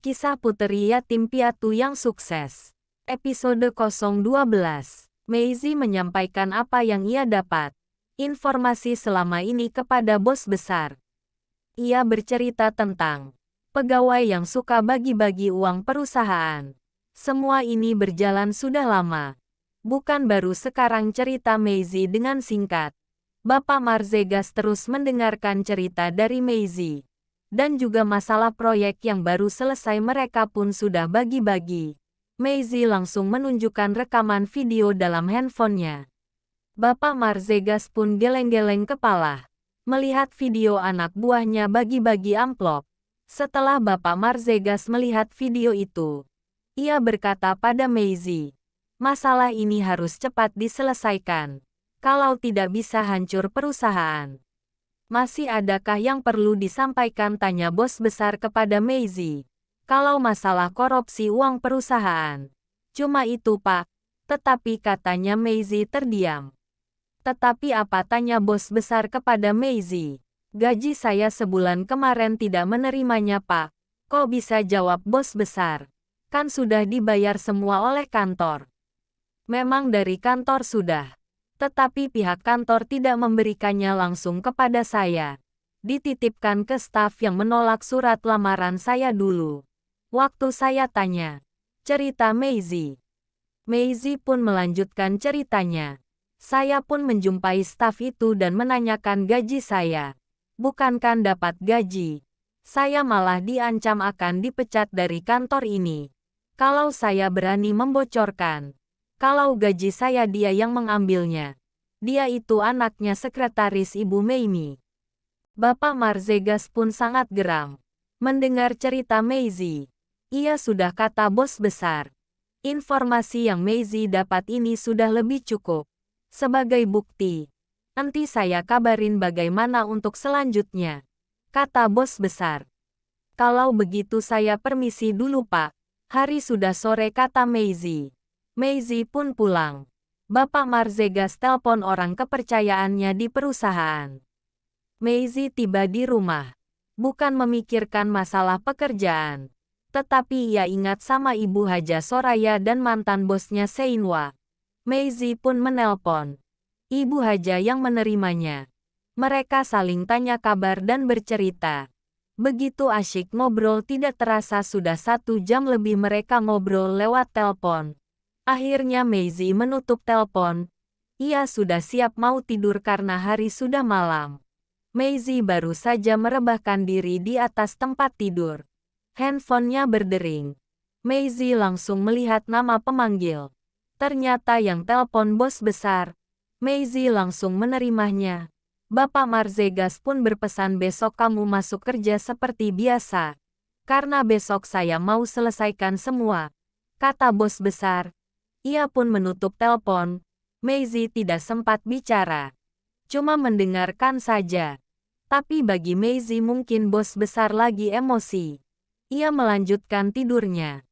Kisah Puteri Yatim Piatu yang Sukses. Episode 012. Maisie menyampaikan apa yang ia dapat. Informasi selama ini kepada bos besar. Ia bercerita tentang pegawai yang suka bagi-bagi uang perusahaan. Semua ini berjalan sudah lama. Bukan baru sekarang, cerita Maisie dengan singkat. Bapak Marzegas terus mendengarkan cerita dari Maisie. Dan juga masalah proyek yang baru selesai mereka pun sudah bagi-bagi. Maisie langsung menunjukkan rekaman video dalam handphonenya. Bapak Marzegas pun geleng-geleng kepala. Melihat video anak buahnya bagi-bagi amplop. Setelah Bapak Marzegas melihat video itu, ia berkata pada Maisie, masalah ini harus cepat diselesaikan. Kalau tidak bisa hancur perusahaan. Masih adakah yang perlu disampaikan, tanya bos besar kepada Maisie. Kalau masalah korupsi uang perusahaan. Cuma itu Pak. Tetapi katanya Maisie terdiam. Tetapi apa, tanya bos besar kepada Maisie. Gaji saya sebulan kemarin tidak menerimanya Pak. Kok bisa, jawab bos besar. Kan sudah dibayar semua oleh kantor. Memang dari kantor sudah. Tetapi pihak kantor tidak memberikannya langsung kepada saya. Dititipkan ke staf yang menolak surat lamaran saya dulu. Waktu saya tanya. Cerita Maisie. Maisie pun melanjutkan ceritanya. Saya pun menjumpai staf itu dan menanyakan gaji saya. Bukankan dapat gaji. Saya malah diancam akan dipecat dari kantor ini. Kalau saya berani membocorkan. Kalau gaji saya dia yang mengambilnya. Dia itu anaknya sekretaris Ibu Mamie. Bapak Marzegas pun sangat geram. Mendengar cerita Maisie. Ia sudah kata bos besar. Informasi yang Maisie dapat ini sudah lebih cukup. Sebagai bukti. Nanti saya kabarin bagaimana untuk selanjutnya. Kata bos besar. Kalau begitu saya permisi dulu Pak. Hari sudah sore, kata Maisie. Maisie pun pulang. Bapak Marzegas telepon orang kepercayaannya di perusahaan. Maisie tiba di rumah. Bukan memikirkan masalah pekerjaan. Tetapi ia ingat sama Ibu Haja Soraya dan mantan bosnya Seinwa. Maisie pun menelpon. Ibu Haja yang menerimanya. Mereka saling tanya kabar dan bercerita. Begitu asyik ngobrol, tidak terasa sudah 1 jam lebih mereka ngobrol lewat telepon. Akhirnya Maisie menutup telepon. Ia sudah siap mau tidur karena hari sudah malam. Maisie baru saja merebahkan diri di atas tempat tidur. Handphonenya berdering. Maisie langsung melihat nama pemanggil. Ternyata yang telepon bos besar. Maisie langsung menerimanya. Bapak Marzegas pun berpesan besok kamu masuk kerja seperti biasa. Karena besok saya mau selesaikan semua. Kata bos besar. Ia pun menutup telepon. Maisie tidak sempat bicara. Cuma mendengarkan saja. Tapi bagi Maisie mungkin bos besar lagi emosi. Ia melanjutkan tidurnya.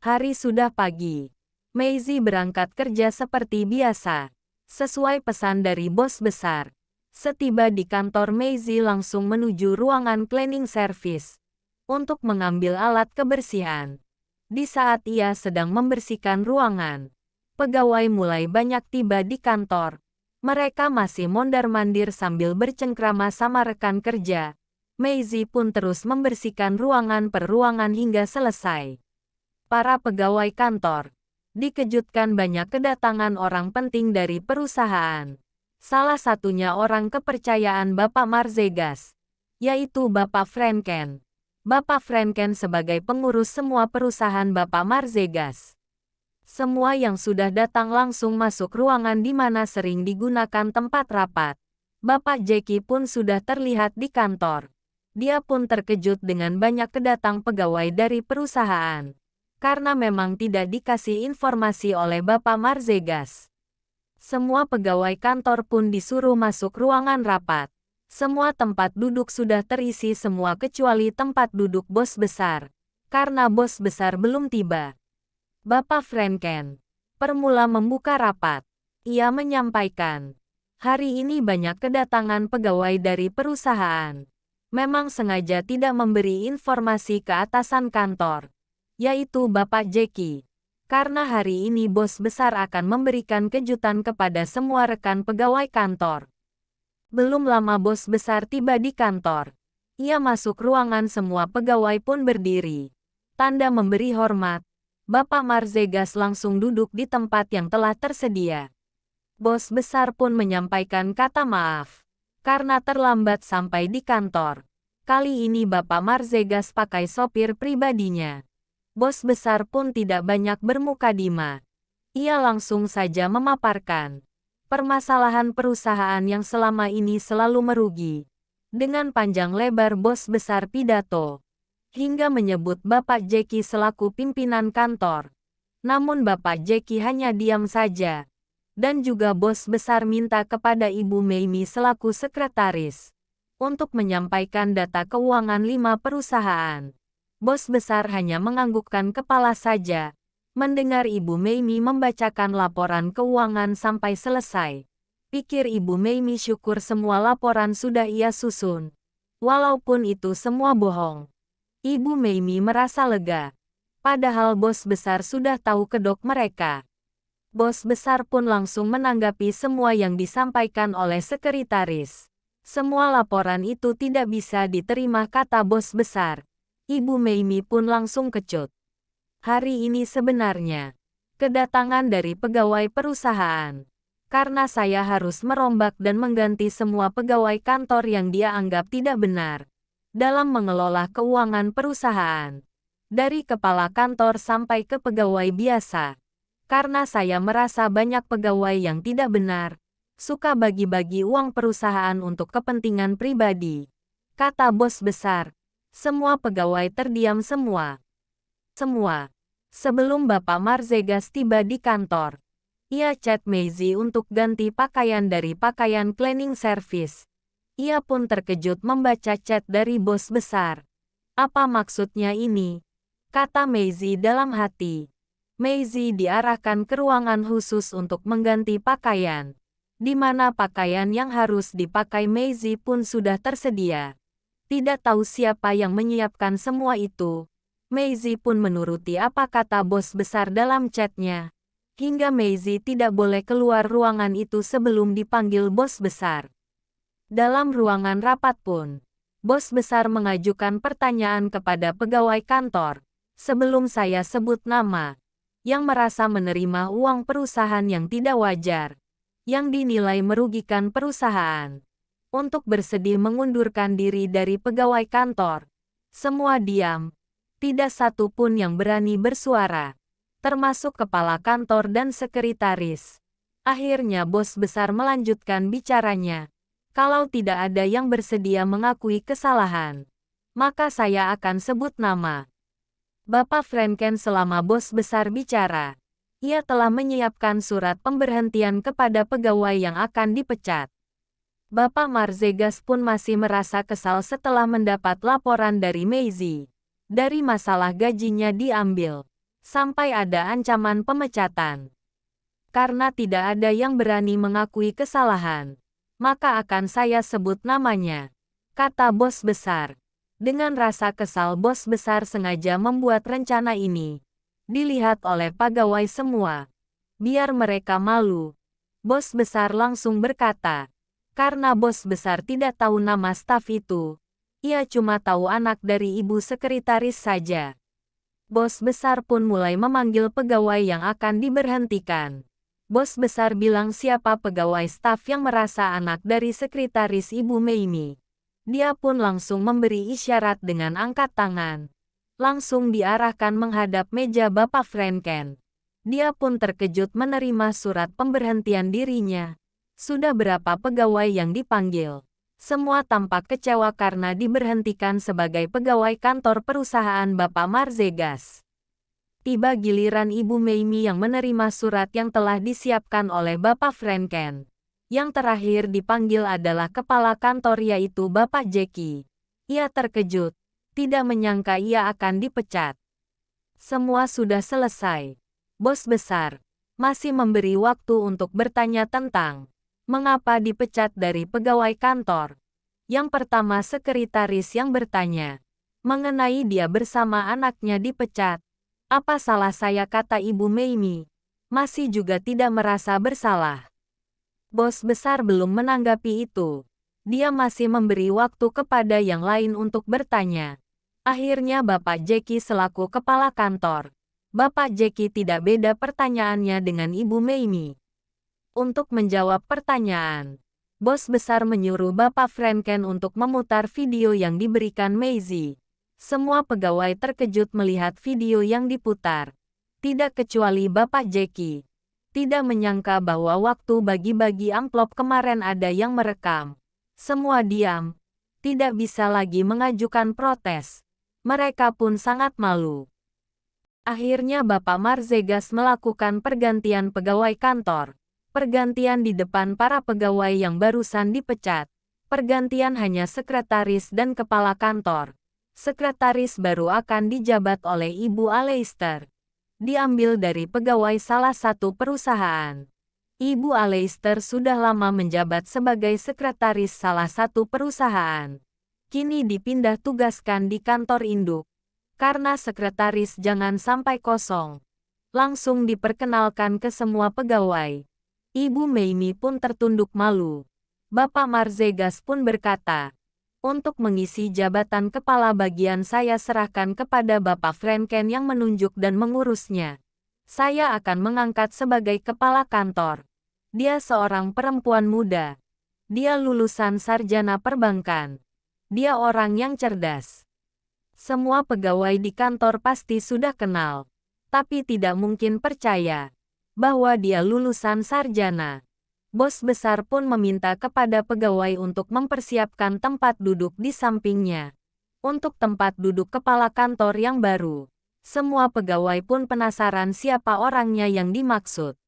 Hari sudah pagi. Maisie berangkat kerja seperti biasa. Sesuai pesan dari bos besar. Setiba di kantor, Maisie langsung menuju ruangan cleaning service. Untuk mengambil alat kebersihan. Di saat ia sedang membersihkan ruangan, pegawai mulai banyak tiba di kantor. Mereka masih mondar-mandir sambil bercengkrama sama rekan kerja. Maisie pun terus membersihkan ruangan per ruangan hingga selesai. Para pegawai kantor dikejutkan banyak kedatangan orang penting dari perusahaan. Salah satunya orang kepercayaan Bapak Marzegas, yaitu Bapak Franken. Bapak Franken sebagai pengurus semua perusahaan Bapak Marzegas. Semua yang sudah datang langsung masuk ruangan di mana sering digunakan tempat rapat. Bapak Jackie pun sudah terlihat di kantor. Dia pun terkejut dengan banyak kedatang pegawai dari perusahaan. Karena memang tidak dikasih informasi oleh Bapak Marzegas. Semua pegawai kantor pun disuruh masuk ruangan rapat. Semua tempat duduk sudah terisi semua kecuali tempat duduk bos besar. Karena bos besar belum tiba. Bapak Franken permula membuka rapat. Ia menyampaikan, hari ini banyak kedatangan pegawai dari perusahaan. memang sengaja tidak memberi informasi ke atasan kantor, yaitu Bapak Jackie. Karena hari ini bos besar akan memberikan kejutan kepada semua rekan pegawai kantor. Belum lama bos besar tiba di kantor. Ia masuk ruangan, semua pegawai pun berdiri. Tanda memberi hormat. Bapak Marzegas langsung duduk di tempat yang telah tersedia. Bos besar pun menyampaikan kata maaf karena terlambat sampai di kantor. Kali ini Bapak Marzegas pakai sopir pribadinya. Bos besar pun tidak banyak bermukadimah. Ia langsung saja memaparkan permasalahan perusahaan yang selama ini selalu merugi. Dengan panjang lebar bos besar pidato, hingga menyebut Bapak Jackie selaku pimpinan kantor. Namun Bapak Jackie hanya diam saja. Dan juga bos besar minta kepada Ibu Meimi selaku sekretaris untuk menyampaikan data keuangan 5 perusahaan. Bos besar hanya menganggukkan kepala saja, mendengar Ibu Meimi membacakan laporan keuangan sampai selesai. Pikir Ibu Meimi syukur semua laporan sudah ia susun. Walaupun itu semua bohong. Ibu Meimi merasa lega. Padahal bos besar sudah tahu kedok mereka. Bos besar pun langsung menanggapi semua yang disampaikan oleh sekretaris. Semua laporan itu tidak bisa diterima, kata bos besar. Ibu Meimi pun langsung kecut. Hari ini sebenarnya kedatangan dari pegawai perusahaan. Karena saya harus merombak dan mengganti semua pegawai kantor yang dia anggap tidak benar dalam mengelola keuangan perusahaan. Dari kepala kantor sampai ke pegawai biasa. Karena saya merasa banyak pegawai yang tidak benar, suka bagi-bagi uang perusahaan untuk kepentingan pribadi. Kata bos besar. Semua pegawai terdiam semua. Sebelum Bapak Marzegas tiba di kantor, ia chat Maisie untuk ganti pakaian dari pakaian cleaning service. Ia pun terkejut membaca chat dari bos besar. Apa maksudnya ini? Kata Maisie dalam hati. Maisie diarahkan ke ruangan khusus untuk mengganti pakaian, di mana pakaian yang harus dipakai Maisie pun sudah tersedia. Tidak tahu siapa yang menyiapkan semua itu. Maisie pun menuruti apa kata bos besar dalam chatnya. Hingga Maisie tidak boleh keluar ruangan itu sebelum dipanggil bos besar. Dalam ruangan rapat pun, bos besar mengajukan pertanyaan kepada pegawai kantor. Sebelum saya sebut nama, yang merasa menerima uang perusahaan yang tidak wajar, yang dinilai merugikan perusahaan, untuk bersedih mengundurkan diri dari pegawai kantor. Semua diam. Tidak satu pun yang berani bersuara. Termasuk kepala kantor dan sekretaris. Akhirnya bos besar melanjutkan bicaranya. Kalau tidak ada yang bersedia mengakui kesalahan, maka saya akan sebut nama. Bapak Franken. Selama bos besar bicara, ia telah menyiapkan surat pemberhentian kepada pegawai yang akan dipecat. Bapak Marzegas pun masih merasa kesal setelah mendapat laporan dari Maisie. Dari masalah gajinya diambil. Sampai ada ancaman pemecatan. Karena tidak ada yang berani mengakui kesalahan, maka akan saya sebut namanya, kata bos besar. Dengan rasa kesal bos besar sengaja membuat rencana ini dilihat oleh pegawai semua. Biar mereka malu. Bos besar langsung berkata, karena bos besar tidak tahu nama staf itu, ia cuma tahu anak dari ibu sekretaris saja. Bos besar pun mulai memanggil pegawai yang akan diberhentikan. Bos besar bilang siapa pegawai staf yang merasa anak dari sekretaris Ibu Meimi. Dia pun langsung memberi isyarat dengan angkat tangan. Langsung diarahkan menghadap meja Bapak Franken. Dia pun terkejut menerima surat pemberhentian dirinya. Sudah berapa pegawai yang dipanggil? Semua tampak kecewa karena diberhentikan sebagai pegawai kantor perusahaan Bapak Marzegas. Tiba giliran Ibu Meimi yang menerima surat yang telah disiapkan oleh Bapak Franken. Yang terakhir dipanggil adalah kepala kantor yaitu Bapak Jackie. Ia terkejut, tidak menyangka ia akan dipecat. Semua sudah selesai. Bos besar masih memberi waktu untuk bertanya tentang mengapa dipecat dari pegawai kantor. Yang pertama sekretaris yang bertanya mengenai dia bersama anaknya dipecat. Apa salah saya, kata Ibu Meimi. Masih juga tidak merasa bersalah. Bos besar belum menanggapi itu. Dia masih memberi waktu kepada yang lain untuk bertanya. Akhirnya Bapak Jackie selaku kepala kantor. Bapak Jackie tidak beda pertanyaannya dengan Ibu Meimi. Untuk menjawab pertanyaan, bos besar menyuruh Bapak Franken untuk memutar video yang diberikan Maisie. Semua pegawai terkejut melihat video yang diputar. Tidak kecuali Bapak Jackie. Tidak menyangka bahwa waktu bagi-bagi amplop kemarin ada yang merekam. Semua diam. Tidak bisa lagi mengajukan protes. Mereka pun sangat malu. Akhirnya Bapak Marzegas melakukan pergantian pegawai kantor. Pergantian di depan para pegawai yang barusan dipecat. Pergantian hanya sekretaris dan kepala kantor. Sekretaris baru akan dijabat oleh Ibu Aleister. Diambil dari pegawai salah satu perusahaan. Ibu Aleister sudah lama menjabat sebagai sekretaris salah satu perusahaan. Kini dipindah tugaskan di kantor induk. Karena sekretaris jangan sampai kosong. Langsung diperkenalkan ke semua pegawai. Ibu Meimi pun tertunduk malu. Bapak Marzegas pun berkata, untuk mengisi jabatan kepala bagian saya serahkan kepada Bapak Franken yang menunjuk dan mengurusnya. Saya akan mengangkat sebagai kepala kantor. Dia seorang perempuan muda. Dia lulusan sarjana perbankan. Dia orang yang cerdas. Semua pegawai di kantor pasti sudah kenal. Tapi tidak mungkin percaya bahwa dia lulusan sarjana. Bos besar pun meminta kepada pegawai untuk mempersiapkan tempat duduk di sampingnya. Untuk tempat duduk kepala kantor yang baru. Semua pegawai pun penasaran siapa orangnya yang dimaksud.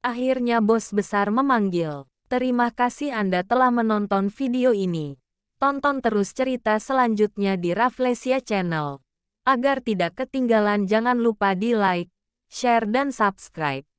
Akhirnya bos besar memanggil, terima kasih Anda telah menonton video ini. Tonton terus cerita selanjutnya di Rafflesia Channel. Agar tidak ketinggalan jangan lupa di like, share dan subscribe.